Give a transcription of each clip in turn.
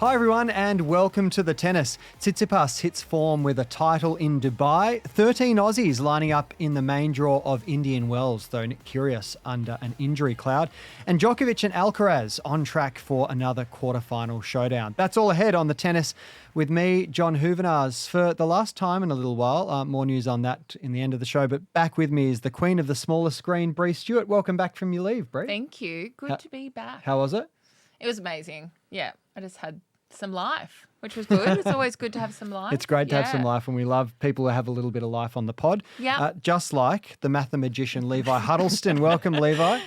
Hi everyone and welcome to the tennis. Tsitsipas hits form with a title in Dubai. 13 Aussies lining up in the main draw of Indian Wells, though Nick Kyrgios under an injury cloud. And Djokovic and Alcaraz on track for another quarterfinal showdown. That's all ahead on the tennis with me, John Hoovenars, for the last time in a little while. More news on that in the end of the show. But back with me is the queen of the smaller screen, Brie Stewart. Welcome back from your leave, Brie. Thank you. Good to be back. How was it? It was amazing. Yeah, I just had some life, which was good. It's always good to have some life. It's great to have some life, and we love people who have a little bit of life on the pod. Yeah. Just like the mathemagician Levi Huddleston. Welcome, Levi.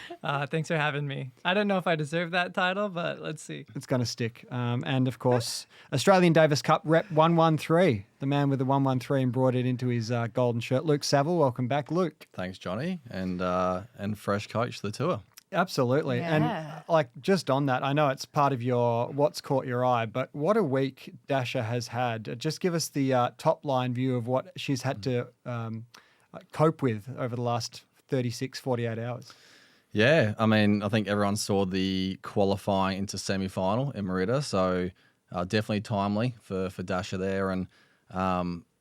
Thanks for having me. I don't know if I deserve that title, but let's see. It's going to stick. And, of course, Australian Davis Cup rep 113, the man with the 113 brought it into his golden shirt. Luke Saville, welcome back. Luke. Thanks, Johnny, and fresh coach to the tour. Absolutely. Yeah. And just on that, I know it's part of your what's caught your eye, but what a week Dasha has had. Just give us the top line view of what she's had to cope with over the last 36, 48 hours. Yeah, I mean, I think everyone saw the qualifying into semi-final in Merida, so definitely timely for Dasha there, and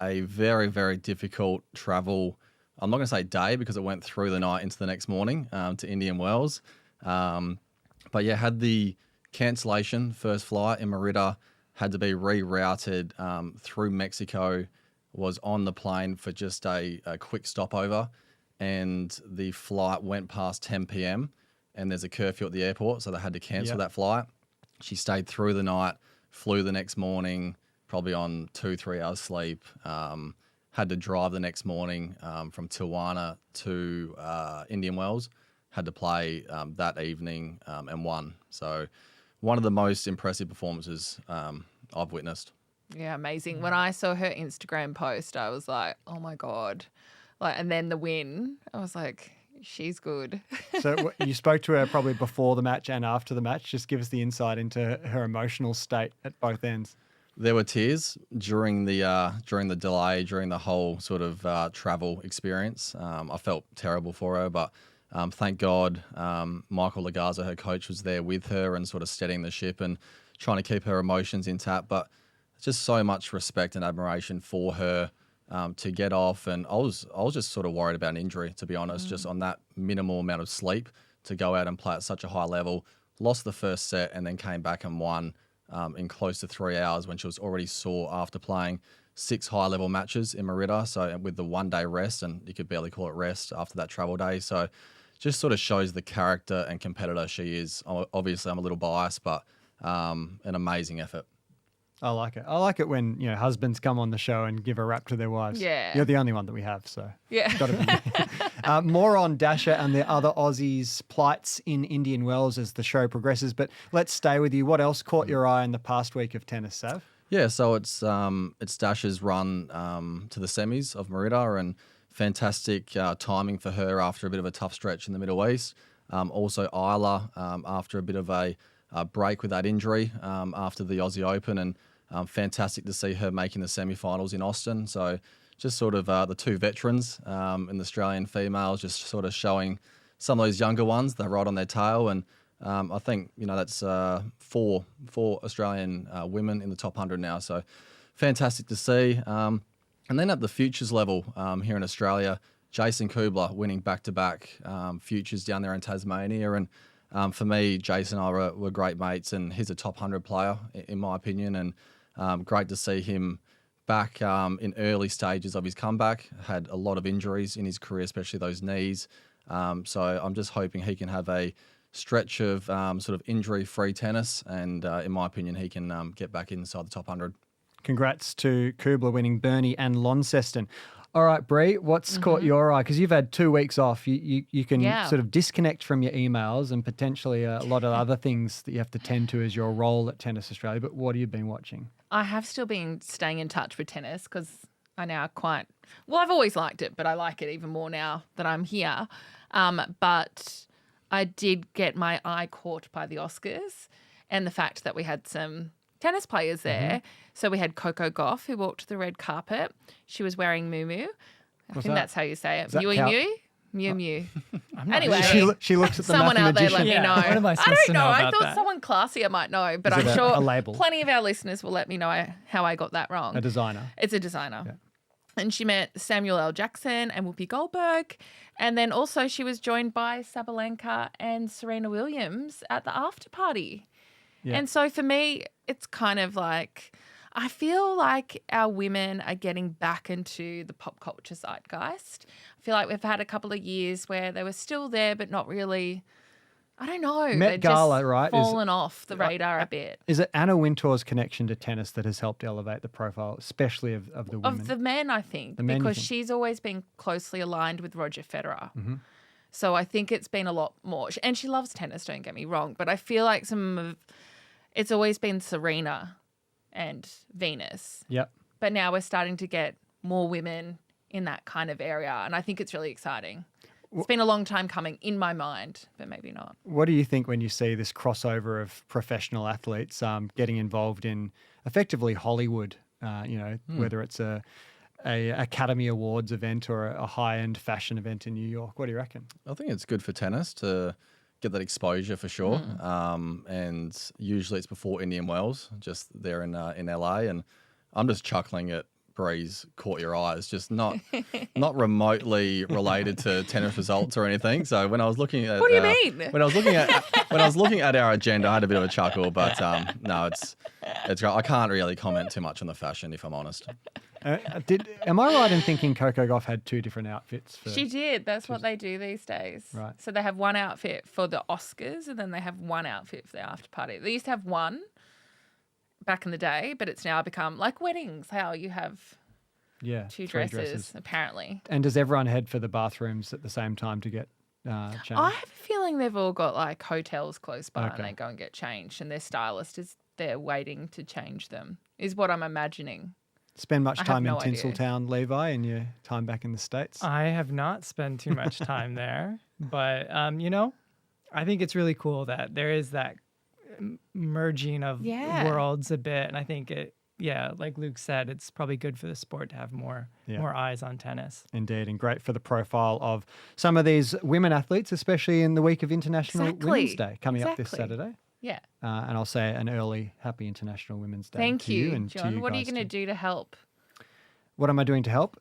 a very, very difficult travel. I'm not going to say day because it went through the night into the next morning to Indian Wells. But yeah, had the cancellation, first flight in Merida, had to be rerouted through Mexico, was on the plane for just a quick stopover, and the flight went past 10 p.m. and there's a curfew at the airport, so they had to cancel that flight. She stayed through the night, flew the next morning, probably on 2-3 hours sleep. Had to drive the next morning from Tijuana to Indian Wells. Had to play that evening and won. So one of the most impressive performances I've witnessed. Yeah, amazing. When I saw her Instagram post, I was like, oh my God. And then the win, I was like, she's good. So you spoke to her probably before the match and after the match. Just give us the insight into her emotional state at both ends. There were tears during the delay, during the whole sort of travel experience. I felt terrible for her, but thank God Michael Legarza, her coach, was there with her and sort of steadying the ship and trying to keep her emotions intact. But just so much respect and admiration for her to get off. And I was just sort of worried about an injury, to be honest, just on that minimal amount of sleep to go out and play at such a high level. Lost the first set and then came back and won. In close to 3 hours when she was already sore after playing 6 high-level matches in Merida. So with the one-day rest, and you could barely call it rest after that travel day. So just sort of shows the character and competitor she is. Obviously, I'm a little biased, but an amazing effort. I like it. I like it when husbands come on the show and give a rap to their wives. Yeah. You're the only one that we have, so Yeah. it's got to be. More on Dasha and the other Aussies' plights in Indian Wells as the show progresses. But let's stay with you. What else caught your eye in the past week of tennis, Sav? Yeah, so it's Dasha's run to the semis of Merida, and fantastic timing for her after a bit of a tough stretch in the Middle East. Also Isla after a bit of a break with that injury after the Aussie Open, and fantastic to see her making the semi-finals in Austin. So just sort of the two veterans in the Australian females, just sort of showing some of those younger ones, they're right on their tail. And I think, that's four Australian women in the top 100 now. So fantastic to see. And then at the futures level here in Australia, Jason Kubler winning back-to-back futures down there in Tasmania. And for me, Jason and I were great mates, and he's a top 100 player, in my opinion. And great to see him back in early stages of his comeback. Had a lot of injuries in his career, especially those knees. So I'm just hoping he can have a stretch of sort of injury-free tennis, and in my opinion, he can get back inside the top 100. Congrats to Kubler winning Burnley and Launceston. All right, Brie, what's caught your eye? Because you've had 2 weeks off. You can sort of disconnect from your emails and potentially a lot of other things that you have to tend to as your role at Tennis Australia. But what have you been watching? I have still been staying in touch with tennis because I now I've always liked it, but I like it even more now that I'm here. But I did get my eye caught by the Oscars and the fact that we had some tennis players there. So we had Coco Gauff, who walked the red carpet. She was wearing muumuu. I think that's how you say it. Muumuu? Mew Mew. I'm not Anyway, She looks at the someone out there let mathematician. me know. What am I I supposed to don't know. know I about thought that? someone classier might know, but Is I'm it sure a label? plenty of our listeners will let me know how I got that wrong. A designer. It's a designer. Yeah. And she met Samuel L. Jackson and Whoopi Goldberg. And then also she was joined by Sabalenka and Serena Williams at the after party. Yeah. And so for me, it's kind of like, I feel like our women are getting back into the pop culture zeitgeist. I feel like we've had a couple of years where they were still there, but not really, I don't know. Met they're Gala, just right, is- fallen off the radar a bit. Is it Anna Wintour's connection to tennis that has helped elevate the profile, especially of the women? Of the men, I think, The men, you because think? she's always been closely aligned with Roger Federer. Mm-hmm. So I think it's been a lot more. And she loves tennis, don't get me wrong, but I feel like it's always been Serena and Venus. Yep. But now we're starting to get more women in that kind of area, and I think it's really exciting. It's been a long time coming in my mind, but maybe not. What do you think when you see this crossover of professional athletes getting involved in effectively Hollywood? Whether it's a Academy Awards event or a high-end fashion event in New York. What do you reckon? I think it's good for tennis to get that exposure for sure. And usually it's before Indian Wells, just there in LA. And I'm just chuckling at Brie's Caught Your Eyes, just not remotely related to tennis results or anything. So when I was looking at What do you mean? when I was looking at our agenda, I had a bit of a chuckle, but no, it's I can't really comment too much on the fashion if I'm honest. Am I right in thinking Coco Gauff had two different outfits? She did. That's what they do these days. Right. So they have one outfit for the Oscars and then they have one outfit for the after party. They used to have one back in the day, but it's now become like weddings, how you have two three dresses, apparently. And does everyone head for the bathrooms at the same time to get changed? I have a feeling they've all got like hotels close by Okay. and they go and get changed and their stylist is there waiting to change them, is what I'm imagining. Spend much I have time in no idea. Tinseltown, Levi, in your time back in the States? I have not spent too much time there, but I think it's really cool that there is that merging of Yeah. worlds a bit, and I think like Luke said, it's probably good for the sport to have more eyes on tennis. Indeed, and great for the profile of some of these women athletes, especially in the week of International Exactly. Women's Day coming up this Exactly. Saturday. Yeah. And I'll say an early happy International Women's Day Thank to you you, and to John. you What are you guys going to too. do to help? What am I doing to help?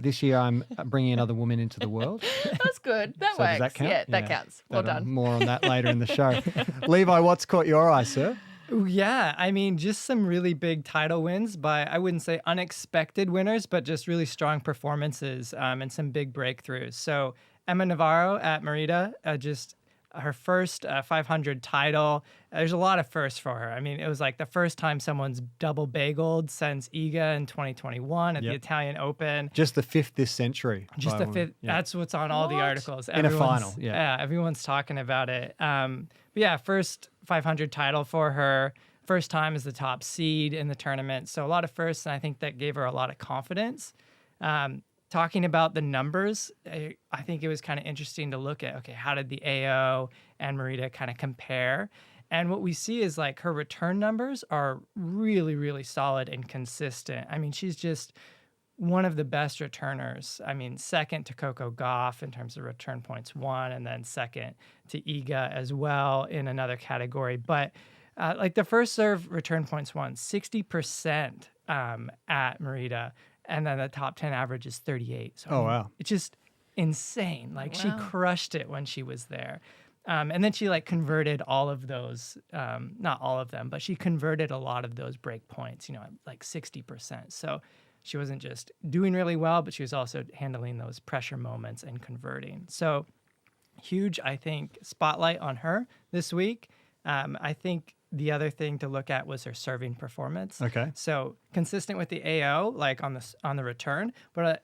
This year I'm bringing another woman into the world. That's good. That So works. does that count? Yeah, that counts. Well That'll- done. More on that later in the show. Levi, what's caught your eye, sir? Ooh, yeah, I mean, just some really big title wins by, I wouldn't say unexpected winners, but just really strong performances and some big breakthroughs. So Emma Navarro at Merida, just her first 500 title. There's a lot of firsts for her. I mean, it was like the first time someone's double bageled since Iga in 2021 at the Yep. Italian Open. Just the fifth this century. Just by the a fifth. woman. Yeah. That's what's on all the What? articles. In a Everyone's- final, yeah. everyone's talking about it. But yeah, first 500 title for her. First time as the top seed in the tournament. So a lot of firsts, and I think that gave her a lot of confidence. Talking about the numbers, I think it was kind of interesting to look at, okay, how did the AO and Merida kind of compare? And what we see is like her return numbers are really, really solid and consistent. I mean, she's just one of the best returners. I mean, second to Coco Gauff in terms of return points won, and then second to Iga as well in another category. But like the first serve return points won 60% at Merida, and then the top 10 average is 38. So Oh, wow. it's just insane. Like she Wow. crushed it when she was there. And then she like converted all of those, not all of them, but she converted a lot of those break points, like 60%. So she wasn't just doing really well, but she was also handling those pressure moments and converting. So huge, I think, spotlight on her this week. I think the other thing to look at was her serving performance. Okay. So consistent with the AO, like on the return, but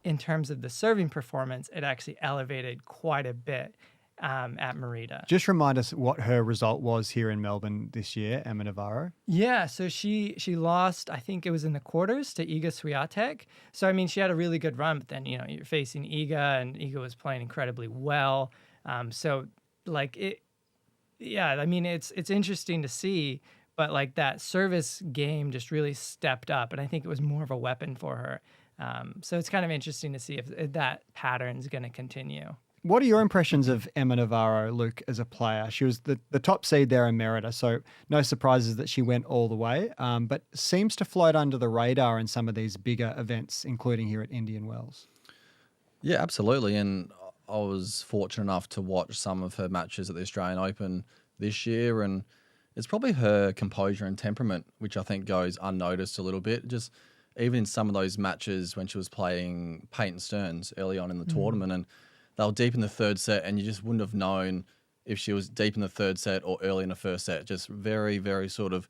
in terms of the serving performance, it actually elevated quite a bit at Merida. Just remind us what her result was here in Melbourne this year, Emma Navarro. Yeah, so she lost, I think it was in the quarters to Iga Swiatek. So I mean, she had a really good run, but then you're facing Iga, and Iga was playing incredibly well. So like it. Yeah, I mean, it's interesting to see, but like that service game just really stepped up, and I think it was more of a weapon for her. So it's kind of interesting to see if that pattern's going to continue. What are your impressions of Emma Navarro, Luke, as a player? She was the top seed there in Merida, so no surprises that she went all the way, but seems to float under the radar in some of these bigger events, including here at Indian Wells. Yeah, absolutely. And I was fortunate enough to watch some of her matches at the Australian Open this year, and it's probably her composure and temperament, which I think goes unnoticed a little bit. Just even in some of those matches when she was playing Peyton Stearns early on in the tournament, and they were deep in the third set, and you just wouldn't have known if she was deep in the third set or early in the first set. Just very, very sort of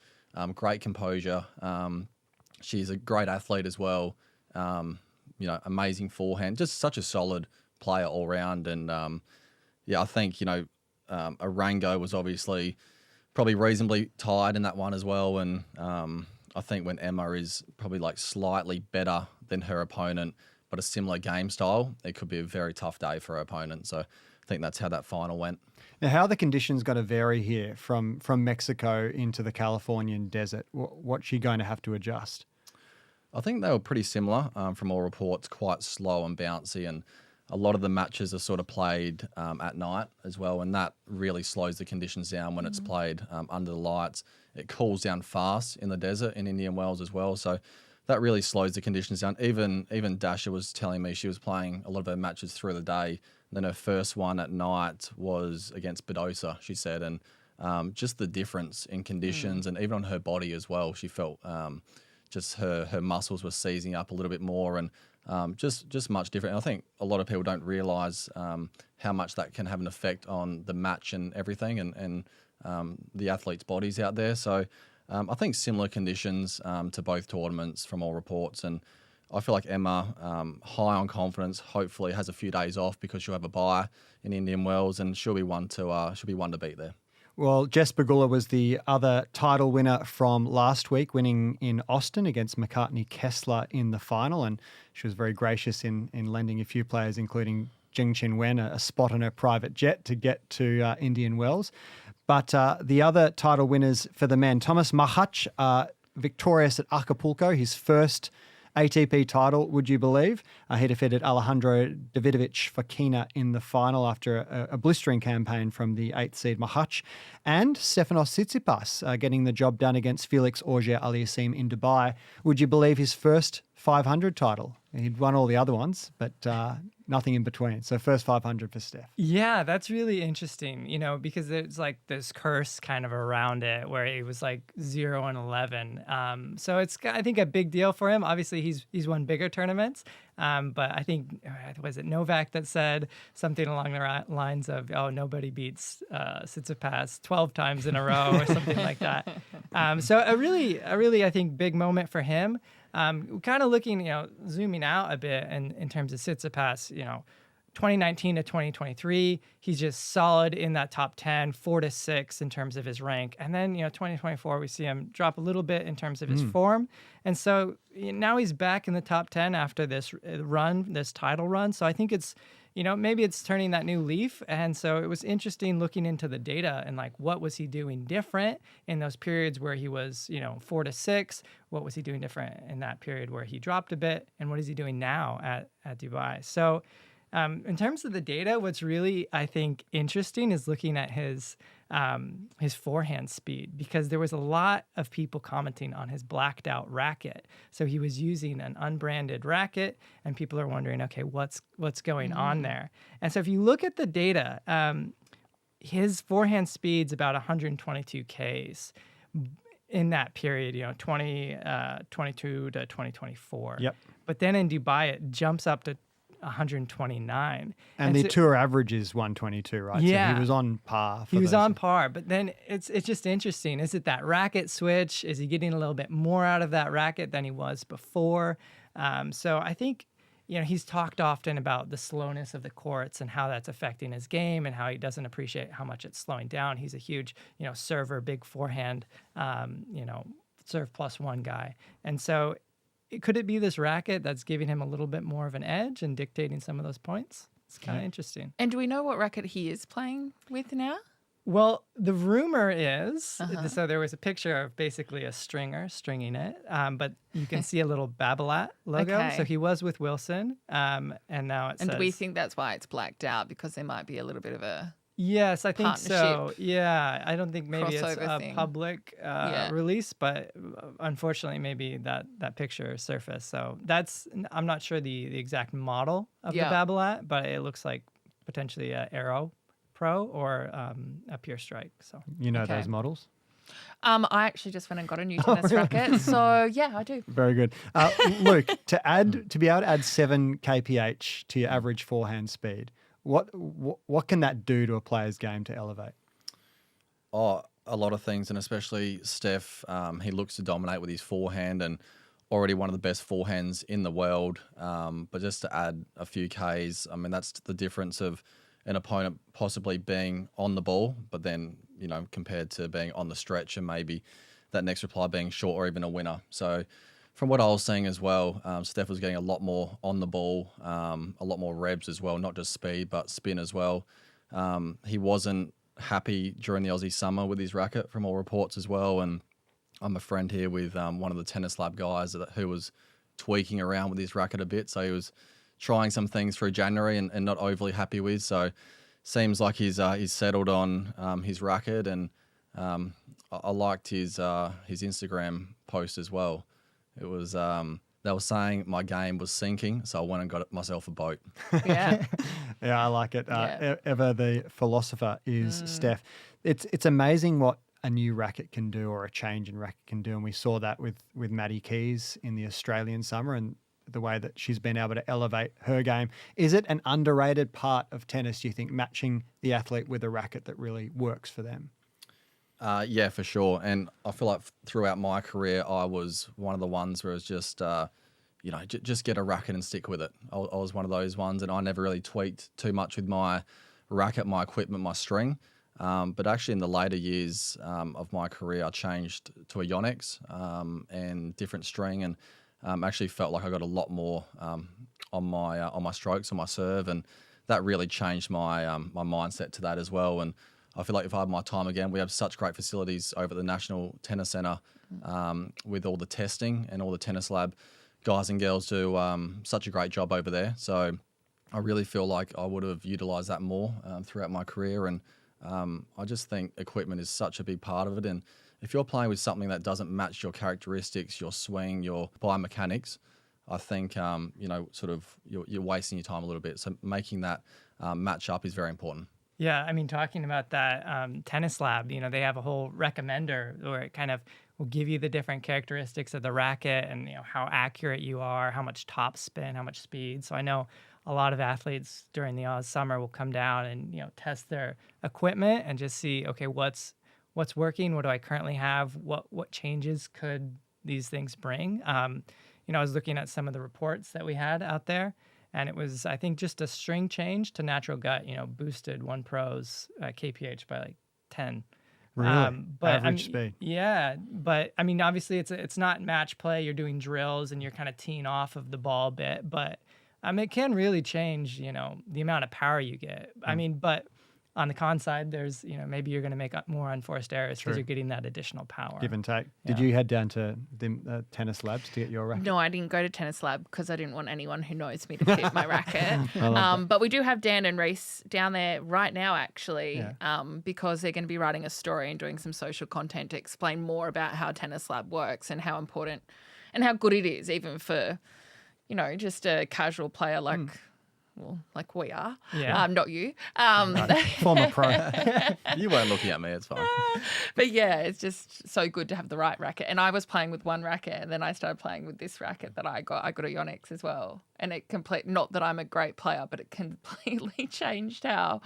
great composure. She's a great athlete as well. Amazing forehand. Just such a solid player all round. And I think Arango was obviously probably reasonably tied in that one as well. And I think when Emma is probably like slightly better than her opponent, but a similar game style, it could be a very tough day for her opponent. So I think that's how that final went. Now, how are the conditions going to vary here from Mexico into the Californian desert? What's she going to have to adjust? I think they were pretty similar from all reports, quite slow and bouncy, and a lot of the matches are sort of played at night as well, and that really slows the conditions down when it's played under the lights. It cools down fast in the desert in Indian Wells as well, so that really slows the conditions down. Even Dasha was telling me she was playing a lot of her matches through the day. Then her first one at night was against Badosa, she said, and just the difference in conditions and even on her body as well, she felt just her muscles were seizing up a little bit more and just much different. And I think a lot of people don't realise how much that can have an effect on the match and everything and the athletes' bodies out there. So I think similar conditions to both tournaments from all reports. And I feel like Emma, high on confidence, hopefully has a few days off because she'll have a bye in Indian Wells and she'll be one to beat there. Well, Jess Pegula was the other title winner from last week, winning in Austin against McCartney Kessler in the final. And she was very gracious in lending a few players, including Jing Chin Wen, a spot on her private jet to get to Indian Wells. But the other title winners for the men, Thomas Mahach, victorious at Acapulco, his first ATP title, would you believe? He defeated Alejandro Davidovich Fokina in the final after a blistering campaign from the 8th seed Mahach. And Stefanos Tsitsipas getting the job done against Felix Auger-Aliassime in Dubai. Would you believe his first 500 title? He'd won all the other ones, but nothing in between. So first 500 for Steph. Yeah, that's really interesting, because there's like this curse kind of around it where he was like 0-11. So it's, I think, a big deal for him. Obviously, he's won bigger tournaments. But I think, was it Novak that said something along the lines of, nobody beats Tsitsipas 12 times in a row or something like that. So a really, I think, big moment for him. Kind of looking, zooming out a bit in terms of Tsitsipas, 2019 to 2023, he's just solid in that top 10, 4 to 6 in terms of his rank. And then, 2024, we see him drop a little bit in terms of his form. And so now he's back in the top 10 after this title run. So I think it's, maybe it's turning that new leaf. And so it was interesting looking into the data and like, what was he doing different in those periods where he was, 4 to 6? What was he doing different in that period where he dropped a bit? And what is he doing now at Dubai? So in terms of the data, what's really, I think, interesting is looking at his forehand speed, because there was a lot of people commenting on his blacked out racket. So he was using an unbranded racket, and people are wondering, okay, what's going on there? And so if you look at the data, his forehand speed's about 122 Ks in that period, 2022 to 2024. Yep. But then in Dubai, it jumps up to 129. And the tour average is 122, right? Yeah. So he was on par. He was on par, but then it's just interesting. Is it that racket switch? Is he getting a little bit more out of that racket than he was before? So I think, he's talked often about the slowness of the courts and how that's affecting his game and how he doesn't appreciate how much it's slowing down. He's a huge, server, big forehand, serve +1 guy. And so could it be this racket that's giving him a little bit more of an edge and dictating some of those points? It's kind of interesting. And do we know what racket he is playing with now? Well, the rumor is, so there was a picture of basically a stringer stringing it, but you can see a little Babolat logo. Okay. So he was with Wilson, and now it says... And do we think that's why it's blacked out, because there might be a little bit of a... Yes, I think so. partnership Yeah, I don't think maybe it's crossover a thing. public release, but unfortunately maybe that picture surfaced. So I'm not sure the exact model of the Babolat, but it looks like potentially a Aero Pro or a Pure Strike. So You know those models? I actually just went and got a new tennis racket, so yeah, I do. Very good. Luke, to be able to add 7 kph to your average forehand speed, what can that do to a player's game to elevate? Oh, a lot of things, and especially Steph. He looks to dominate with his forehand, and already one of the best forehands in the world. But just to add a few Ks, I mean, that's the difference of an opponent possibly being on the ball, but then, compared to being on the stretch and maybe that next reply being short or even a winner. So from what I was seeing as well, Steph was getting a lot more on the ball, a lot more revs as well, not just speed, but spin as well. He wasn't happy during the Aussie summer with his racket from all reports as well. And I'm a friend here with one of the Tennis Lab guys who was tweaking around with his racket a bit. So he was trying some things through January and not overly happy with. So seems like he's settled on his racket, and I liked his Instagram post as well. It was they were saying my game was sinking, so I went and got myself a boat. Yeah. Yeah, I like it. Ever the philosopher is Steph. It's amazing what a new racket can do, or a change in racket can do, and we saw that with Maddie Keys in the Australian summer, and the way that she's been able to elevate her game. Is it an underrated part of tennis, do you think, matching the athlete with a racket that really works for them? Yeah, for sure. And I feel like throughout my career, I was one of the ones where it was just, just get a racket and stick with it. I was one of those ones, and I never really tweaked too much with my racket, my equipment, my string. But actually in the later years of my career, I changed to a Yonex and different string, and actually felt like I got a lot more on my strokes, on my serve, and that really changed my my mindset to that as well. And I feel like if I had my time again, we have such great facilities over at the National Tennis Centre with all the testing, and all the Tennis Lab guys and girls do such a great job over there. So I really feel like I would have utilised that more throughout my career. And I just think equipment is such a big part of it. And if you're playing with something that doesn't match your characteristics, your swing, your biomechanics, I think, you're wasting your time a little bit. So making that match up is very important. Yeah, I mean, talking about that Tennis Lab, they have a whole recommender where it kind of will give you the different characteristics of the racket and, how accurate you are, how much top spin, how much speed. So I know a lot of athletes during the Oz summer will come down and, test their equipment and just see, okay, what's working? What do I currently have? What changes could these things bring? I was looking at some of the reports that we had out there, and it was, I think, just a string change to natural gut, boosted One Pro's kph by like 10. Really? But average speed. Yeah, but I mean, obviously it's not match play. You're doing drills and you're kind of teeing off of the ball a bit, but it can really change, the amount of power you get. I mean, but on the con side, there's, maybe you're going to make more unforced errors because you're getting that additional power. Give and take. Did you head down to the Tennis Labs to get your racket? No, I didn't go to Tennis Lab because I didn't want anyone who knows me to fit my racket. But we do have Dan and Reese down there right now, actually, because they're going to be writing a story and doing some social content to explain more about how Tennis Lab works and how important and how good it is, even for, just a casual player like... Well, like we are. Yeah. Not you. Former pro. You weren't looking at me, it's fine. But yeah, it's just so good to have the right racket. And I was playing with one racket, and then I started playing with this racket that I got. I got a Yonex as well. And not that I'm a great player, but it completely changed how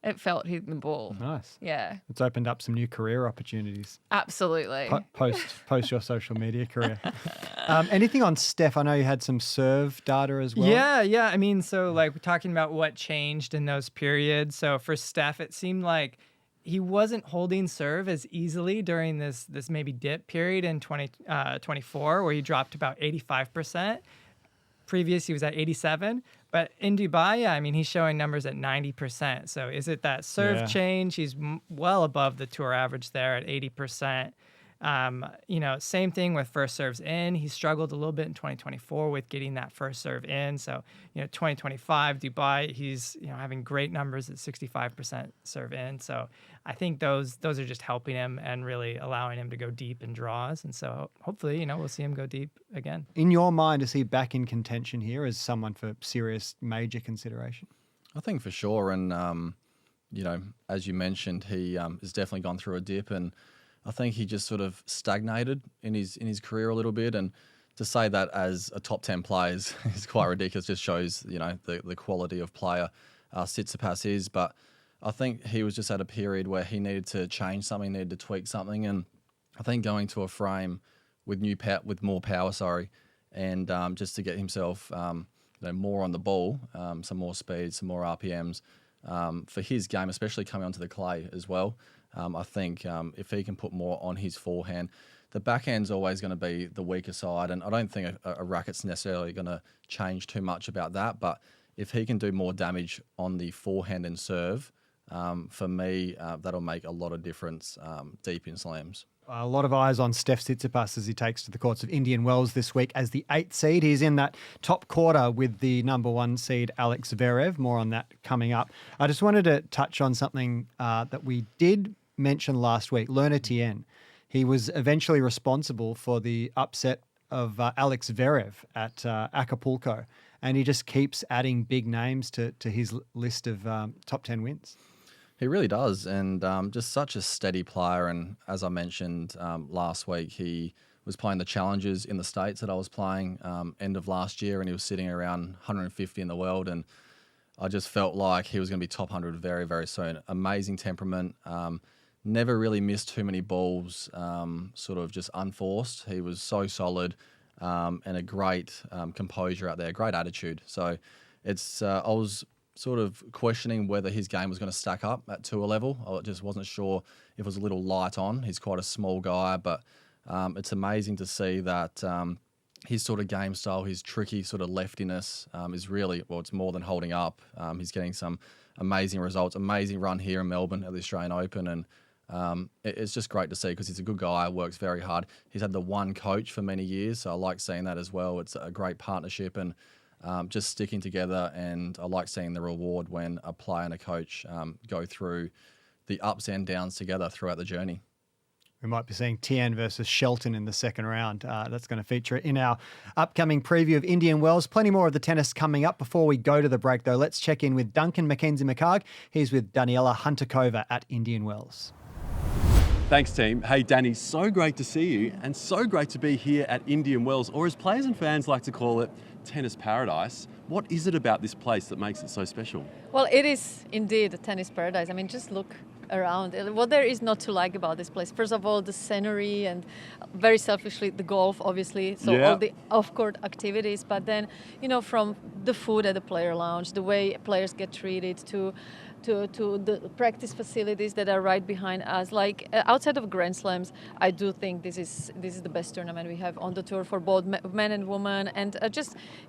it felt hitting the ball. Nice. Yeah. It's opened up some new career opportunities. Absolutely. Post your social media career. Anything on Steph? I know you had some serve data as well. Yeah. I mean, so like we're talking about what changed in those periods. So for Steph, it seemed like he wasn't holding serve as easily during this maybe dip period in 2024, where he dropped about 85%. Previous, he was at 87, But in Dubai, yeah, I mean, he's showing numbers at 90%. So is it that serve change? He's well above the tour average there at 80%. Same thing with first serves in. He struggled a little bit in 2024 with getting that first serve in. So, 2025 Dubai, he's having great numbers at 65% serve in. So I think those are just helping him and really allowing him to go deep in draws. And so hopefully, we'll see him go deep again. In your mind, is he back in contention here as someone for serious major consideration? I think for sure. And, as you mentioned, he has definitely gone through a dip, and I think he just sort of stagnated in his career a little bit. And to say that as a top 10 player is quite ridiculous. Just shows, the quality of player Tsitsipas is. But I think he was just at a period where he needed to change something, needed to tweak something. And I think going to a frame with more power, and just to get himself more on the ball, some more speed, some more RPMs for his game, especially coming onto the clay as well. I think if he can put more on his forehand, the backhand's always going to be the weaker side, and I don't think a racket's necessarily going to change too much about that. But if he can do more damage on the forehand and serve, for me, that'll make a lot of difference deep in slams. A lot of eyes on Steph Tsitsipas as he takes to the courts of Indian Wells this week as the 8th seed. He's in that top quarter with the number 1 seed, Alex Zverev. More on that coming up. I just wanted to touch on something that we did mention last week, Lerner Tien. He was eventually responsible for the upset of Alex Zverev at Acapulco, and he just keeps adding big names to his list of top 10 wins. He really does, and just such a steady player. And as I mentioned last week, he was playing the Challengers in the States that I was playing end of last year, and he was sitting around 150 in the world, and I just felt like he was going to be top 100 very, very soon. Amazing temperament, never really missed too many balls, sort of just unforced. He was so solid and a great composure out there, great attitude. So it's I was sort of questioning whether his game was going to stack up at tour level. I just wasn't sure if it was a little light on. He's quite a small guy, but it's amazing to see that his sort of game style, his tricky sort of leftiness is really, it's more than holding up. He's getting some amazing results, amazing run here in Melbourne at the Australian Open, and it's just great to see because he's a good guy, works very hard. He's had the one coach for many years, so I like seeing that as well. It's a great partnership, and just sticking together, and I like seeing the reward when a player and a coach go through the ups and downs together throughout the journey. We might be seeing Tien versus Shelton in the second round. That's going to feature in our upcoming preview of Indian Wells. Plenty more of the tennis coming up. Before we go to the break, though, let's check in with Duncan McKenzie. He's with Daniela Hantuchova at Indian Wells. Thanks, team. Hey, Danny, so great to see you, and so great to be here at Indian Wells, or as players and fans like to call it, tennis paradise. What is it about this place that makes it so special? Well, it is indeed a tennis paradise. I mean, just look around. What there is not to like about this place? First of all, the scenery, and very selfishly, the golf, obviously. So all the off-court activities. But then, from the food at the player lounge, the way players get treated, to the practice facilities that are right behind us. Like outside of Grand Slams, I do think this is the best tournament we have on the tour for both men and women. And it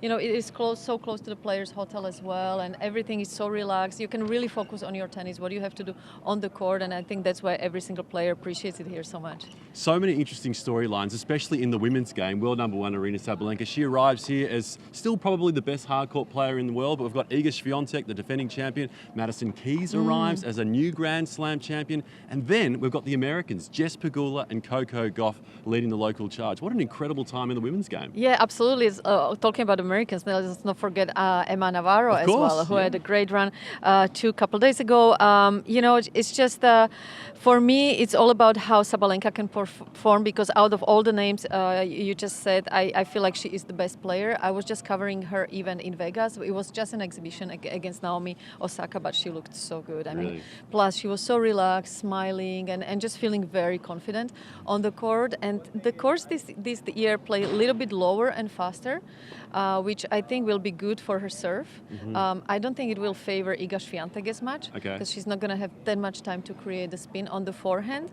is so close to the players' hotel as well, and everything is so relaxed. You can really focus on your tennis, what you have to do on the court, and I think that's why every single player appreciates it here so much. So many interesting storylines, especially in the women's game. World number 1, Aryna Sabalenka. She arrives here as still probably the best hardcourt player in the world, but we've got Iga Swiatek, the defending champion. Madison Keys arrives as a new Grand Slam champion. And then we've got the Americans, Jess Pegula and Coco Gauff, leading the local charge. What an incredible time in the women's game. Yeah, absolutely. Talking about Americans, let's not forget Emma Navarro as well, who had a great run a couple of days ago. It's just, for me, it's all about how Sabalenka can perform, because out of all the names you just said, I feel like she is the best player. I was just covering her event in Vegas. It was just an exhibition against Naomi Osaka, but she looked looked so good. I Really? mean, plus she was so relaxed, smiling, and just feeling very confident on the court. And the course this year play a little bit lower and faster, which I think will be good for her serve. I don't think it will favor Iga Swiatek as much, Okay. because she's not going to have that much time to create the spin on the forehand.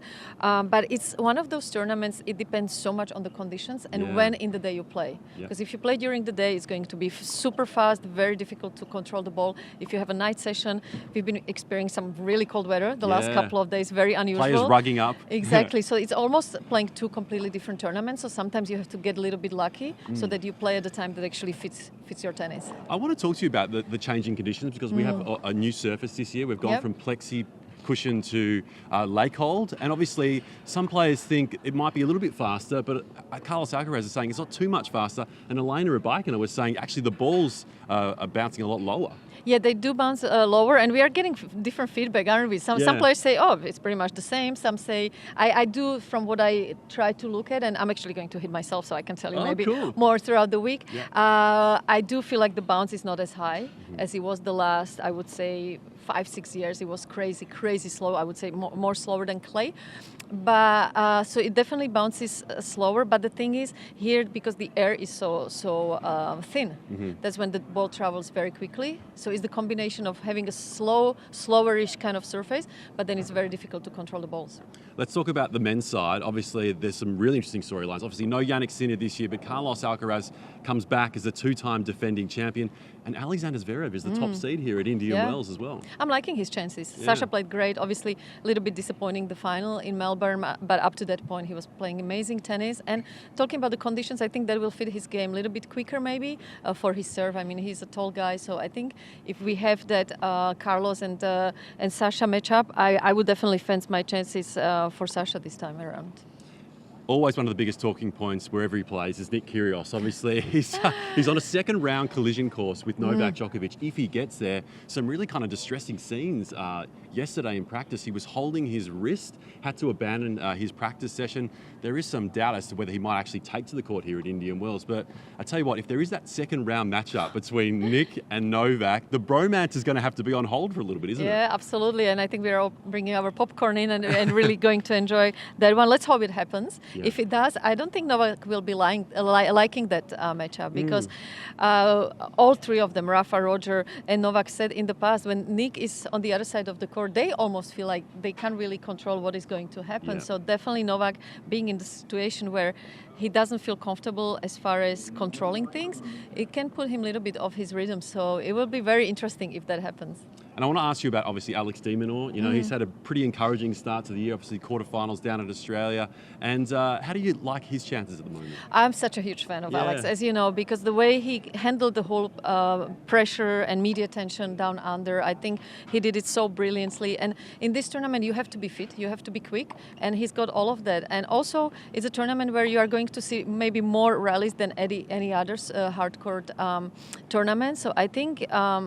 But it's one of those tournaments, it depends so much on the conditions and Yeah. when in the day you play. Yeah. Because if you play during the day, it's going to be super fast, very difficult to control the ball. If you have a night session, we've been experiencing some really cold weather the last Yeah. couple of days, very unusual. Players rugging up. Exactly. So it's almost playing two completely different tournaments. So sometimes you have to get a little bit lucky so that you play at the time that actually fits your tennis. I want to talk to you about the changing conditions because we have a new surface this year. We've gone Yep. from plexi cushion to lake hold, and obviously some players think it might be a little bit faster, but Carlos Alcaraz is saying it's not too much faster, and Elena Rybakina was saying actually the balls are bouncing a lot lower. Yeah, they do bounce lower, and we are getting different feedback, aren't we? Some Yeah. players say, oh, it's pretty much the same. Some say, I do from what I try to look at, and I'm actually going to hit myself, so I can tell you Oh, maybe cool. more throughout the week. Yeah. I do feel like the bounce is not as high as it was the last, I would say, 5-6 years. It was crazy slow. I would say more slower than clay. But so it definitely bounces slower. But the thing is here, because the air is so thin, that's when the ball travels very quickly. So it's the combination of having a slowerish kind of surface, but then it's very difficult to control the balls. Let's talk about the men's side. Obviously, there's some really interesting storylines. Obviously, no Jannik Sinner this year, but Carlos Alcaraz comes back as a two-time defending champion. And Alexander Zverev is the top seed here at Indian Yeah. Wells as well. I'm liking his chances. Yeah. Sasha played great. Obviously, a little bit disappointing the final in Melbourne, but up to that point, he was playing amazing tennis. And talking about the conditions, I think that will fit his game a little bit quicker, maybe for his serve. I mean, he's a tall guy, so I think if we have that Carlos and Sasha matchup, I would definitely fence my chances for Sasha this time around. Always one of the biggest talking points wherever he plays is Nick Kyrgios. Obviously, he's on a second round collision course with Novak Djokovic. If he gets there, some really kind of distressing scenes. Yesterday in practice, he was holding his wrist, had to abandon his practice session. There is some doubt as to whether he might actually take to the court here at Indian Wells. But I tell you what, if there is that second round matchup between Nick and Novak, the bromance is going to have to be on hold for a little bit, isn't it? Yeah, absolutely. And I think we're all bringing our popcorn in and really going to enjoy that one. Let's hope it happens. Yeah. If it does, I don't think Novak will be liking that matchup because all three of them, Rafa, Roger, and Novak, said in the past when Nick is on the other side of the court, they almost feel like they can't really control what is going to happen. Yeah. So definitely Novak being in the situation where he doesn't feel comfortable as far as controlling things, it can put him a little bit off his rhythm. So it will be very interesting if that happens. And I want to ask you about, obviously, Alex de Minaur. You know, he's had a pretty encouraging start to the year, obviously quarterfinals down at Australia. And how do you like his chances at the moment? I'm such a huge fan of Yeah. Alex, as you know, because the way he handled the whole pressure and media tension down under, I think he did it so brilliantly. And in this tournament, you have to be fit, you have to be quick, and he's got all of that. And also, it's a tournament where you are going to see maybe more rallies than any other hardcourt tournament. So I think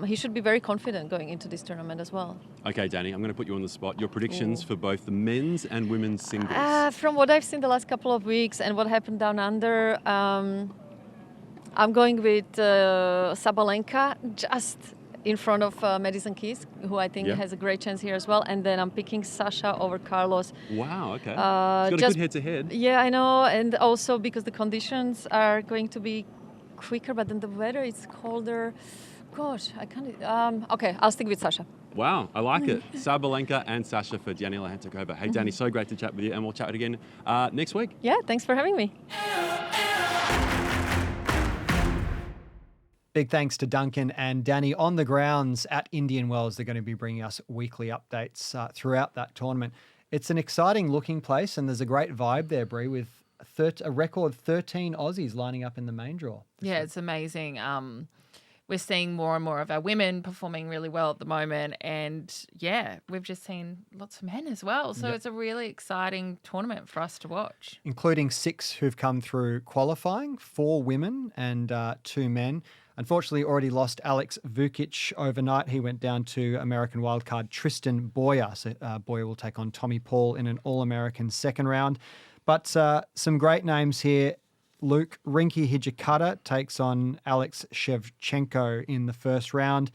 he should be very confident going into this tournament as well. Okay, Danny, I'm going to put you on the spot. Your predictions for both the men's and women's singles. From what I've seen the last couple of weeks and what happened down under, I'm going with Sabalenka just in front of Madison Keys, who I think Yeah. has a great chance here as well. And then I'm picking Sasha over Carlos. Wow, okay. He's got a just- good head-to-head. Yeah, I know. And also because the conditions are going to be quicker, but then the weather is colder. Gosh, I can't. Okay, I'll stick with Sasha. Wow, I like it. Sabalenka and Sasha for Daniela Hantuchova. Hey, Danny, so great to chat with you, and we'll chat again next week. Yeah, thanks for having me. Big thanks to Duncan and Danny on the grounds at Indian Wells. They're going to be bringing us weekly updates throughout that tournament. It's an exciting looking place, and there's a great vibe there, Brie, with a record 13 Aussies lining up in the main draw. Yeah, it's amazing. We're seeing more and more of our women performing really well at the moment. And yeah, we've just seen lots of men as well. So it's a really exciting tournament for us to watch. Including 6 who've come through qualifying, 4 women and 2 men. Unfortunately, already lost Alex Vukic overnight. He went down to American wildcard Tristan Boyer. So Boyer will take on Tommy Paul in an All-American second round. But some great names here. Luke Rinky Hijikata takes on Alex Shevchenko in the first round.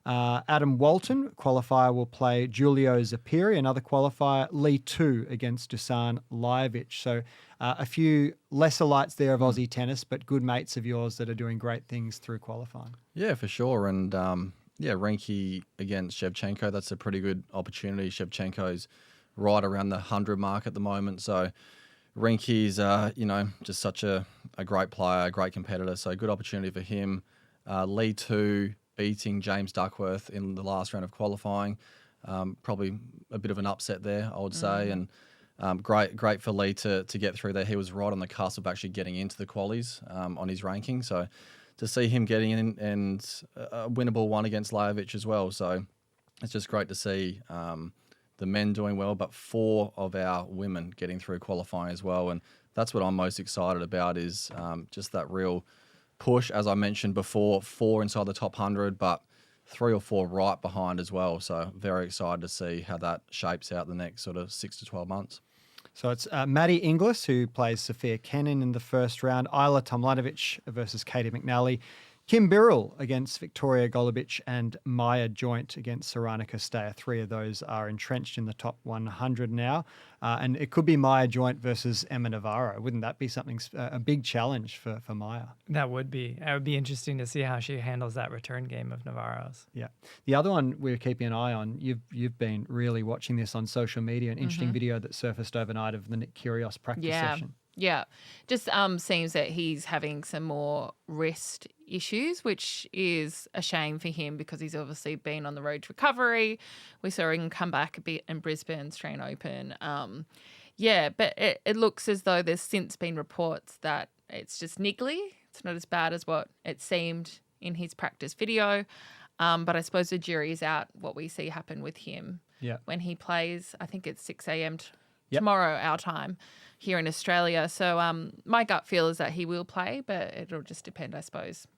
Adam Walton, qualifier, will play Giulio Zapiri, another qualifier. Lee 2 against Dusan Lajovic. So a few lesser lights there of Aussie tennis, but good mates of yours that are doing great things through qualifying. Yeah, for sure. And Rinky against Shevchenko, that's a pretty good opportunity. Shevchenko's right around the 100 mark at the moment. So Rinky's, just such a great player, a great competitor. So good opportunity for him. Lee 2 beating James Duckworth in the last round of qualifying. Probably a bit of an upset there, I would say. And great for Lee to get through there. He was right on the cusp of actually getting into the qualies on his ranking. So to see him getting in and a winnable one against Lajovic as well. So it's just great to see the men doing well, but 4 of our women getting through qualifying as well. And that's what I'm most excited about is just that real push. As I mentioned before, 4 inside the top 100, but 3 or 4 right behind as well. So very excited to see how that shapes out the next sort of 6 to 12 months. So it's Maddie Inglis who plays Sophia Kenin in the first round, Isla Tomljanovic versus Katie McNally, Kim Birrell against Victoria Golubic, and Maya Joint against Sorana Kostaya. 3 of those are entrenched in the top 100 now. And it could be Maya Joint versus Emma Navarro. Wouldn't that be a big challenge for Maya? That would be. It would be interesting to see how she handles that return game of Navarro's. Yeah. The other one we're keeping an eye on, you've been really watching this on social media, an interesting video that surfaced overnight of the Nick Kyrgios practice session. Yeah, just seems that he's having some more wrist issues, which is a shame for him because he's obviously been on the road to recovery. We saw him come back a bit in Brisbane, Australian Open. But it looks as though there's since been reports that it's just niggly. It's not as bad as what it seemed in his practice video. But I suppose the jury is out what we see happen with him when he plays. I think it's 6 a.m. Tomorrow, our time, here in Australia. So my gut feel is that he will play, but it'll just depend, I suppose,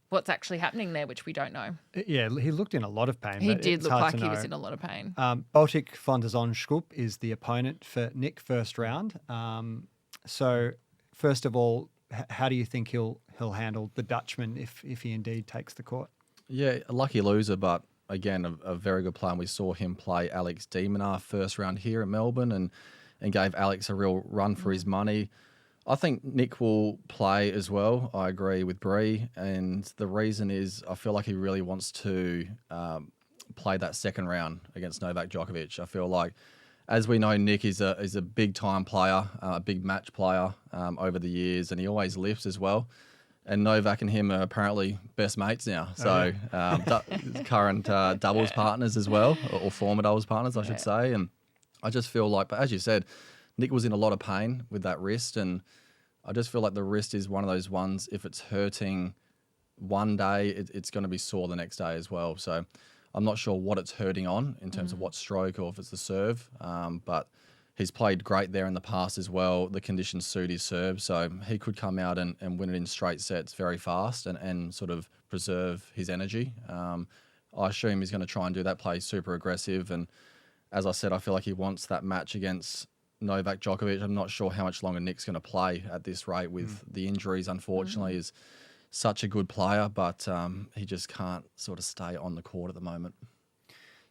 what's actually happening there, which we don't know. Yeah, he looked in a lot of pain. He did look like he was in a lot of pain. Baltic van der Zonnschulp is the opponent for Nick first round. So first of all, how do you think he'll handle the Dutchman if he indeed takes the court? Yeah, a lucky loser, but again, a very good player. And we saw him play Alex de Minaur first round here at Melbourne and gave Alex a real run for his money. I think Nick will play as well. I agree with Brie. And the reason is I feel like he really wants to play that second round against Novak Djokovic. I feel like, as we know, Nick is a big-time player, a big match player over the years, and he always lifts as well. And Novak and him are apparently best mates now. So current doubles partners as well, or former doubles partners, I should say. And I just feel like, but as you said, Nick was in a lot of pain with that wrist. And I just feel like the wrist is one of those ones, if it's hurting one day, it's going to be sore the next day as well. So I'm not sure what it's hurting on in terms of what stroke or if it's the serve. But he's played great there in the past as well. The conditions suit his serve, so he could come out and win it in straight sets very fast and sort of preserve his energy. I assume he's going to try and do that, play super aggressive. And as I said, I feel like he wants that match against Novak Djokovic. I'm not sure how much longer Nick's going to play at this rate with the injuries, unfortunately. He's such a good player, but he just can't sort of stay on the court at the moment.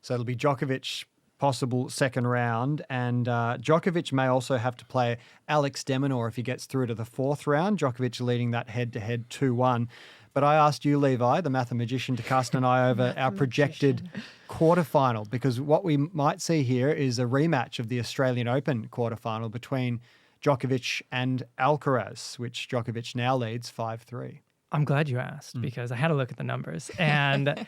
So it'll be Djokovic possible second round, and Djokovic may also have to play Alex de Minaur if he gets through to the fourth round. Djokovic leading that head-to-head 2-1. But I asked you, Levi, the mathematician, to cast an eye over our projected quarterfinal, because what we might see here is a rematch of the Australian Open quarterfinal between Djokovic and Alcaraz, which Djokovic now leads 5-3. I'm glad you asked because I had to look at the numbers. And,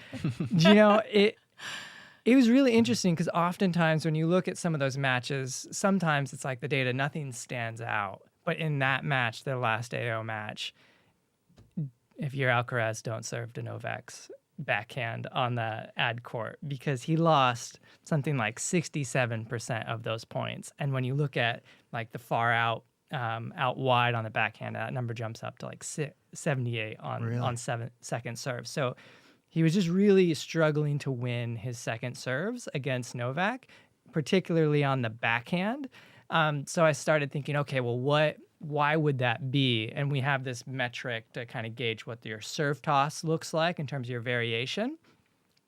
it was really interesting because oftentimes when you look at some of those matches, sometimes it's like the data, nothing stands out. But in that match, the last AO match, if you're Alcaraz, don't serve to Novak's backhand on the ad court because he lost something like 67% of those points. And when you look at like the far out wide on the backhand, that number jumps up to like 78 on second serve. So he was just really struggling to win his second serves against Novak, particularly on the backhand. So I started thinking, okay, well, why would that be? And we have this metric to kind of gauge what your serve toss looks like in terms of your variation.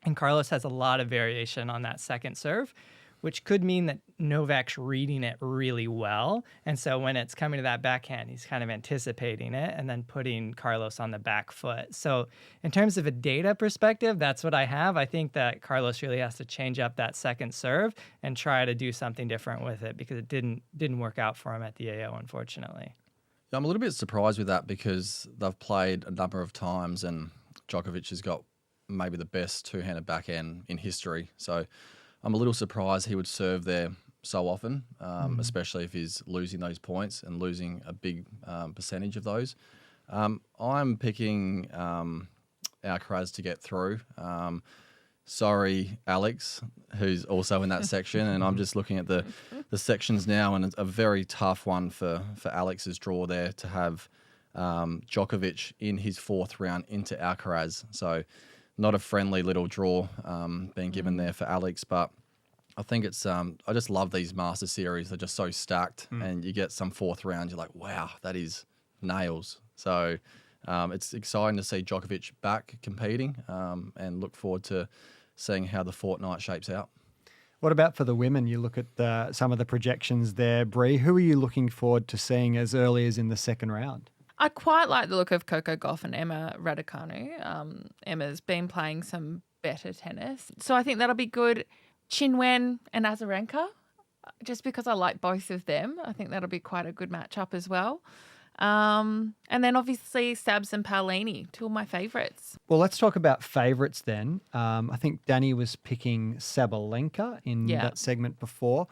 And Carlos has a lot of variation on that second serve, which could mean that Novak's reading it really well. And so when it's coming to that backhand, he's kind of anticipating it and then putting Carlos on the back foot. So in terms of a data perspective, that's what I have. I think that Carlos really has to change up that second serve and try to do something different with it because it didn't work out for him at the AO, unfortunately. I'm a little bit surprised with that because they've played a number of times and Djokovic has got maybe the best two-handed backhand in history. So I'm a little surprised he would serve there so often, especially if he's losing those points and losing a big percentage of those. I'm picking Alcaraz to get through. Sorry, Alex, who's also in that section. And I'm just looking at the sections now, and it's a very tough one for Alex's draw there to have Djokovic in his fourth round into Alcaraz. So not a friendly little draw being given there for Alex, but I think it's I just love these Master Series. They're just so stacked, and you get some fourth round, you're like, wow, that is nails. So it's exciting to see Djokovic back competing, and look forward to seeing how the fortnight shapes out. What about for the women? You look at some of the projections there, Brie. Who are you looking forward to seeing as early as in the second round? I quite like the look of Coco Gauff and Emma Raducanu. Emma's been playing some better tennis. So I think that'll be good. Chinwen and Azarenka, just because I like both of them. I think that'll be quite a good matchup as well. And then obviously Sabs and Paolini, two of my favourites. Well, let's talk about favourites then. I think Danny was picking Sabalenka in that segment before.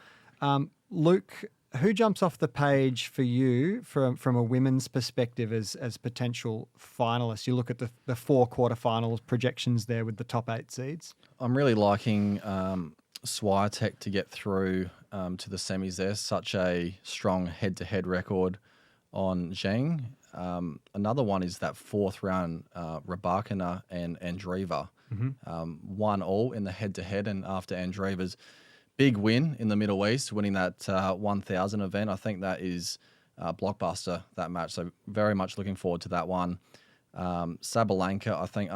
Luke, who jumps off the page for you from a women's perspective as potential finalists? You look at the four quarterfinals projections there with the top 8 seeds. I'm really liking Swiatek to get through to the semis there. Such a strong head-to-head record on Zheng. Another one is that fourth round, Rybakina and Andreeva. 1-1 in the head-to-head, and after Andreeva's big win in the Middle East, winning that 1,000 event. I think that is blockbuster, that match. So very much looking forward to that one. Sabalenka, I think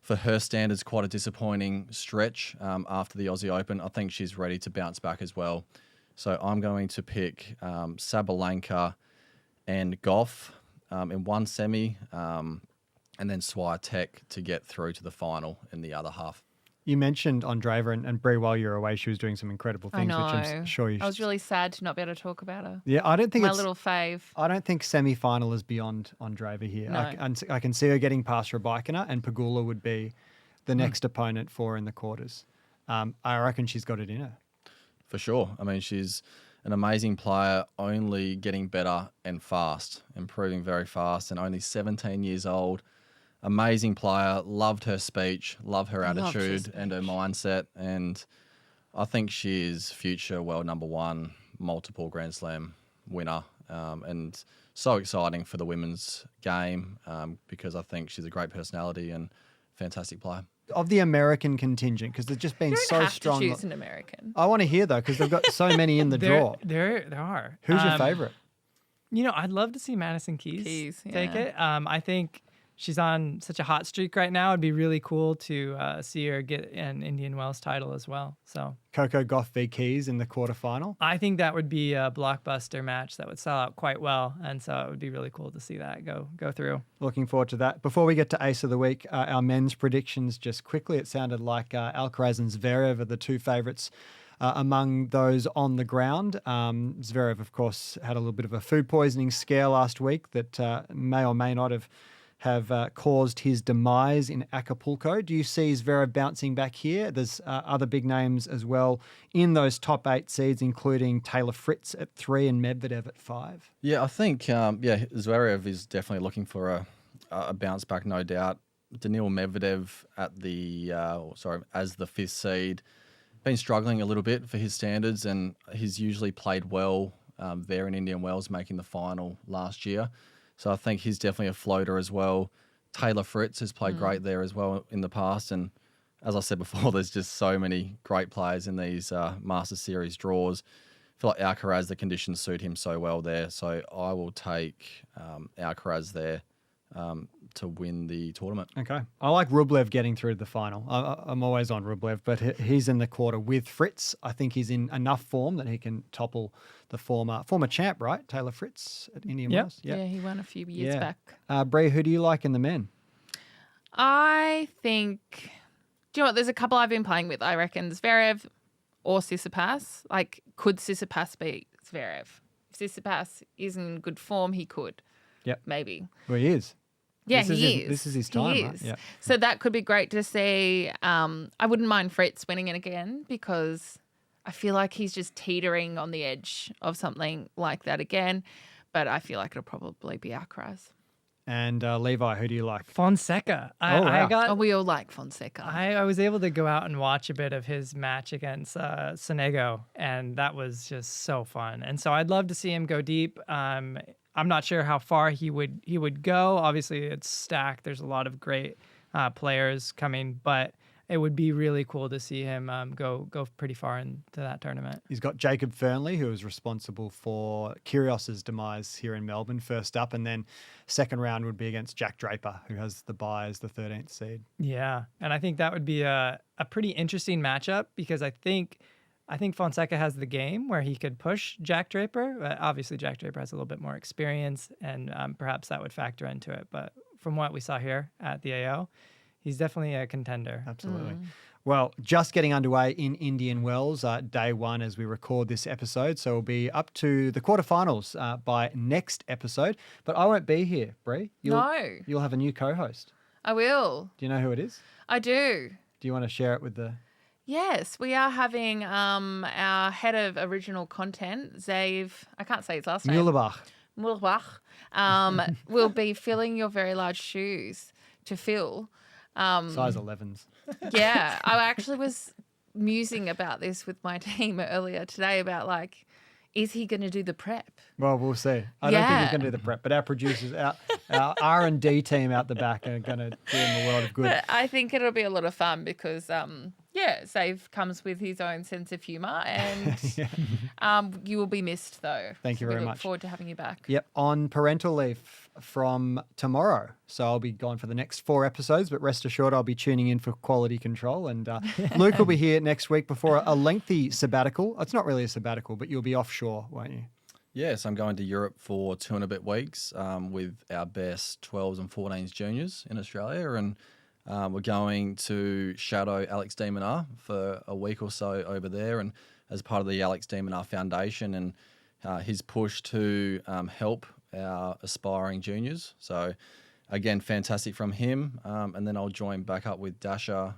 for her standards, quite a disappointing stretch after the Aussie Open. I think she's ready to bounce back as well. So I'm going to pick Sabalenka and Gauff in one semi, and then Swiatek to get through to the final in the other half. You mentioned Andreeva, and Brie, while you were away, she was doing some incredible things, which I'm sure you should. I was really sad to not be able to talk about her. Yeah, I don't think my little fave. I don't think semi-final is beyond Andreeva here. No. I can see her getting past Rybakina, and Pegula would be the next opponent for her in the quarters. I reckon she's got it in her. For sure. I mean, she's an amazing player, only getting better and fast, improving very fast, and only 17 years old. Amazing player, loved her speech, loved her attitude and her mindset, and I think she is future world number one, multiple Grand Slam winner, and so exciting for the women's game because I think she's a great personality and fantastic player. Of the American contingent, because they've just been so strong. You don't have to choose an American. I want to hear, though, because they've got so many in the draw. There are. Who's your favourite? I'd love to see Madison Keys take it. I think she's on such a hot streak right now. It'd be really cool to see her get an Indian Wells title as well. So Coco Gauff v Keys in the quarterfinal. I think that would be a blockbuster match that would sell out quite well, and so it would be really cool to see that go through. Looking forward to that. Before we get to Ace of the Week, our men's predictions just quickly. It sounded like Alcaraz and Zverev are the two favourites among those on the ground. Zverev, of course, had a little bit of a food poisoning scare last week that may or may not have caused his demise in Acapulco. Do you see Zverev bouncing back here? There's other big names as well in those top 8 seeds, including Taylor Fritz at 3 and Medvedev at 5. Yeah, I think Zverev is definitely looking for a bounce back, no doubt. Daniil Medvedev at as the 5th seed, been struggling a little bit for his standards, and he's usually played well there in Indian Wells, making the final last year. So I think he's definitely a floater as well. Taylor Fritz has played great there as well in the past. And as I said before, there's just so many great players in these Masters Series draws. I feel like Alcaraz, the conditions suit him so well there. So I will take Alcaraz there to win the tournament. Okay. I like Rublev getting through to the final. I'm always on Rublev, but he's in the quarter with Fritz. I think he's in enough form that he can topple the former champ, right? Taylor Fritz at Indian Wells. Yeah, he won a few years back. Brie, who do you like in the men? I think, do you know what? There's a couple I've been playing with. I reckon Zverev or Tsitsipas. Like, could Tsitsipas beat Zverev? If Tsitsipas is in good form, he could. Yep. Maybe. Well, he is. Yeah, This is his time, He right? is. Yeah. So that could be great to see. I wouldn't mind Fritz winning it again because I feel like he's just teetering on the edge of something like that again. But I feel like it'll probably be Alcaraz. And Levi, who do you like? Fonseca. Oh, we all like Fonseca. I was able to go out and watch a bit of his match against Sonego, and that was just so fun. And so I'd love to see him go deep. I'm not sure how far he would go. Obviously, it's stacked. There's a lot of great players coming, but it would be really cool to see him go pretty far into that tournament. He's got Jacob Fernley, who was responsible for Kyrgios's demise here in Melbourne, first up, and then second round would be against Jack Draper, who has the bye as the 13th seed. Yeah, and I think that would be a pretty interesting matchup because I think Fonseca has the game where he could push Jack Draper. Obviously, Jack Draper has a little bit more experience, and perhaps that would factor into it. But from what we saw here at the AO, he's definitely a contender. Absolutely. Well, just getting underway in Indian Wells, day one as we record this episode. So we'll be up to the quarterfinals by next episode. But I won't be here, Brie. You'll have a new co-host. I will. Do you know who it is? I do. Do you want to share it with the... Yes, we are having our head of original content, Zave, I can't say his last name. Muhlbach. Will be filling your very large shoes to fill. Size 11s. Yeah, I actually was musing about this with my team earlier today about like, is he going to do the prep? Well, we'll see. I don't think he's going to do the prep, but our producers, our R&D team out the back are going to do him a world of good. But I think it'll be a lot of fun because, Zave comes with his own sense of humour and you will be missed though. Thank you very much. much. Look forward to having you back. Yep, on parental leave from tomorrow. So I'll be gone for the next 4 episodes, but rest assured I'll be tuning in for quality control. And Luke will be here next week before a lengthy sabbatical. It's not really a sabbatical, but you'll be offshore, won't you? Yes, I'm going to Europe for 2 and a bit weeks with our best 12s and 14s juniors in Australia. And we're going to shadow Alex de Minaur for a week or so over there, and as part of the Alex de Minaur Foundation and his push to help our aspiring juniors. So, again, fantastic from him. And then I'll join back up with Dasha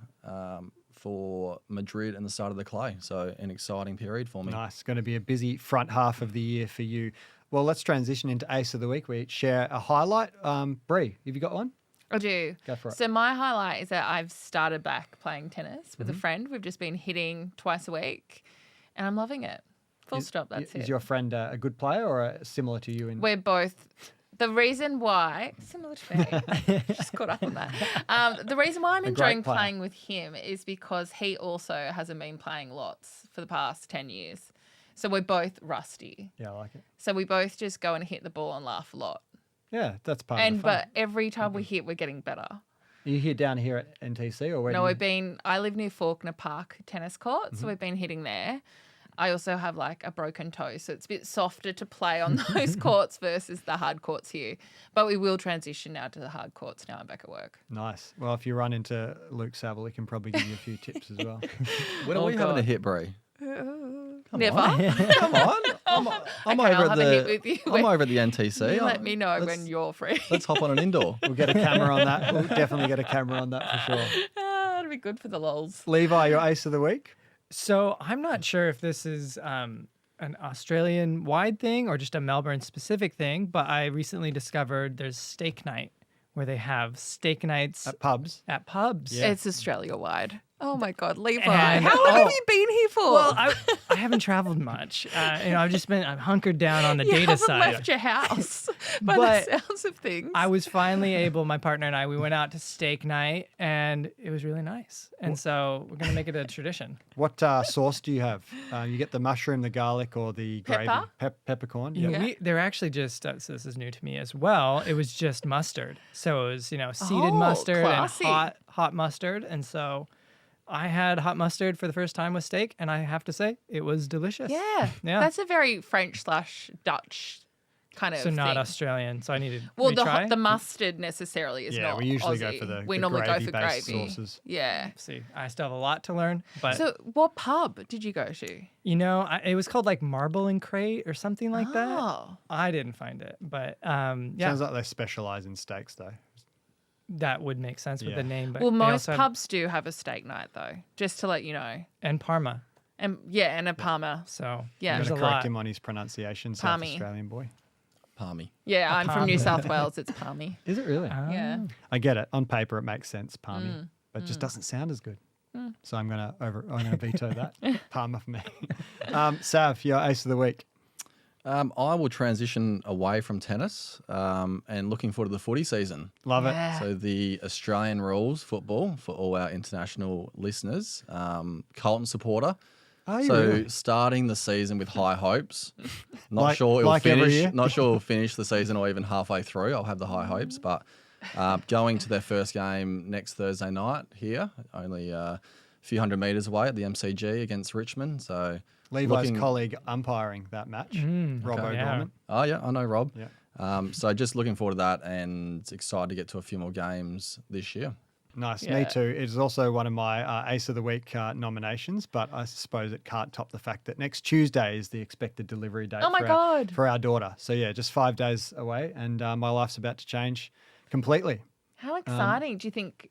for Madrid and the start of the clay. So, an exciting period for me. Nice. Going to be a busy front half of the year for you. Well, let's transition into Ace of the Week. We share a highlight. Brie, have you got one? I do. Go for it. So my highlight is that I've started back playing tennis with a friend. We've just been hitting twice a week and I'm loving it. Full stop, that's it. Is your friend a good player or similar to you? We're both. The reason why, similar to me, just caught up on that. The reason why I'm enjoying playing with him is because he also hasn't been playing lots for the past 10 years. So we're both rusty. Yeah, I like it. So we both just go and hit the ball and laugh a lot. Yeah, that's part of the fun. But every time we hit, we're getting better. Are you here down here at NTC or where? No, I live near Faulkner Park tennis court, so we've been hitting there. I also have like a broken toe, so it's a bit softer to play on those courts versus the hard courts here. But we will transition now to the hard courts now I'm back at work. Nice. Well, if you run into Luke Saville, he can probably give you a few tips as well. When are we having a hit, Brie? Never. Come on. I'm over at the NTC. You let me know when you're free. Let's hop on an indoor. We'll get a camera on that. We'll definitely get a camera on that for sure. That'll be good for the lols. Levi, your Ace of the Week? So I'm not sure if this is an Australian-wide thing or just a Melbourne-specific thing, but I recently discovered there's steak night where they have steak nights At pubs. Yeah. It's Australia-wide. Oh my God, Levi! And- How long have you been here for? Well, I haven't traveled much. I'm hunkered down on the you data haven't side. left your house by But the sounds of things. I was finally able, my partner and I, we went out to steak night and it was really nice. And so we're going to make it a tradition. What sauce do you have? You get the mushroom, the garlic, or the Pepper? gravy? Peppercorn? You know, Yeah. they're actually just, so this is new to me as well. It was just mustard. So it was, seeded Oh, mustard classy. and hot mustard. And so I had hot mustard for the first time with steak. And I have to say, it was delicious. Yeah. Yeah. That's a very French/Dutch kind of So not thing. Australian. So I needed Well, retry. the mustard necessarily is Yeah, not we usually Aussie. go for the We normally go for gravy-based gravy. sauces. Yeah. See, I still have a lot to learn. But, So, what pub did you go to? it was called like Marble and Crate or something like that. Oh. I didn't find it. But yeah, Sounds like they specialize in steaks, though. that would make sense with Yeah. the name. But Well, they most also have- pubs do have a steak night, though, just to let you know. and Parma. And a Parma. So Yeah. I'm there's going a to correct lot. him on his pronunciation, South Palmy. Australian boy. Palmy. Yeah, I'm from Parma. New South Wales. It's Palmy. Is it really? Yeah. I get it. On paper, it makes sense, Palmy, but it just doesn't sound as good. So I'm gonna veto that. Palmer for me. Sav, your ace of the week. I will transition away from tennis and looking forward to the footy season. Love it. Yeah. So the Australian rules football for all our international listeners. Carlton supporter. Are you So really? starting the season with high hopes. Not Like- sure it'll like every finish. year? Not sure it'll finish the season or even halfway through. I'll have the high hopes, but going to their first game next Thursday night here, only a few hundred metres away at the MCG against Richmond. So Levi's colleague umpiring that match, Rob okay. O'Gorman. Oh yeah, I know Rob. Yeah. So just looking forward to that and excited to get to a few more games this year. Nice, Yeah. me too. It is also one of my Ace of the Week nominations, but I suppose it can't top the fact that next Tuesday is the expected delivery date Oh my God. for our daughter. So yeah, just 5 days away, and my life's about to change completely. How exciting. Do you think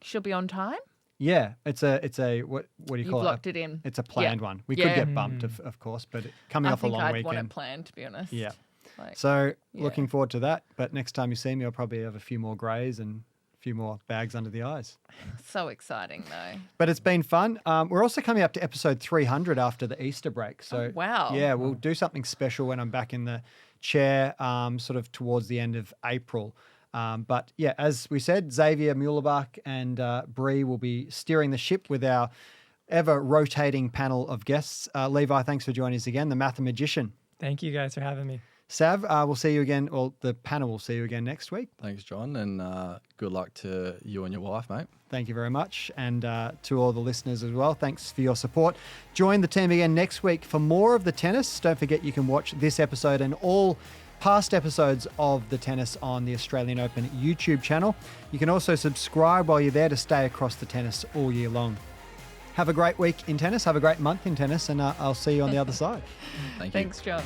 she'll be on time? Yeah, it's a what do you You've call locked it? it in. It's a planned one. We Yeah. could get bumped, of course, but coming I off a think long I'd weekend. want it planned, to be honest. Yeah. Like, So Yeah. looking forward to that. But next time you see me, I'll probably have a few more greys and a few more bags under the eyes. so exciting, though. But it's been fun. We're also coming up to episode 300 after the Easter break. So Oh, wow. Yeah, we'll do something special when I'm back in the chair, sort of towards the end of April. But yeah, as we said, Xavier Muhlerbach and Brie will be steering the ship with our ever rotating panel of guests. Levi, thanks for joining us again, the Mathemagician. Thank you guys for having me. Sav, we'll see you again, or the panel will see you again next week. Thanks, John, and good luck to you and your wife, mate. Thank you very much. And to all the listeners as well, thanks for your support. Join the team again next week for more of the tennis. Don't forget you can watch this episode and all past episodes of the tennis on the Australian Open YouTube channel. You can also subscribe while you're there to stay across the tennis all year long. Have a great week in tennis. Have a great month in tennis, and I'll see you on the other side. Thank you. Thanks, John.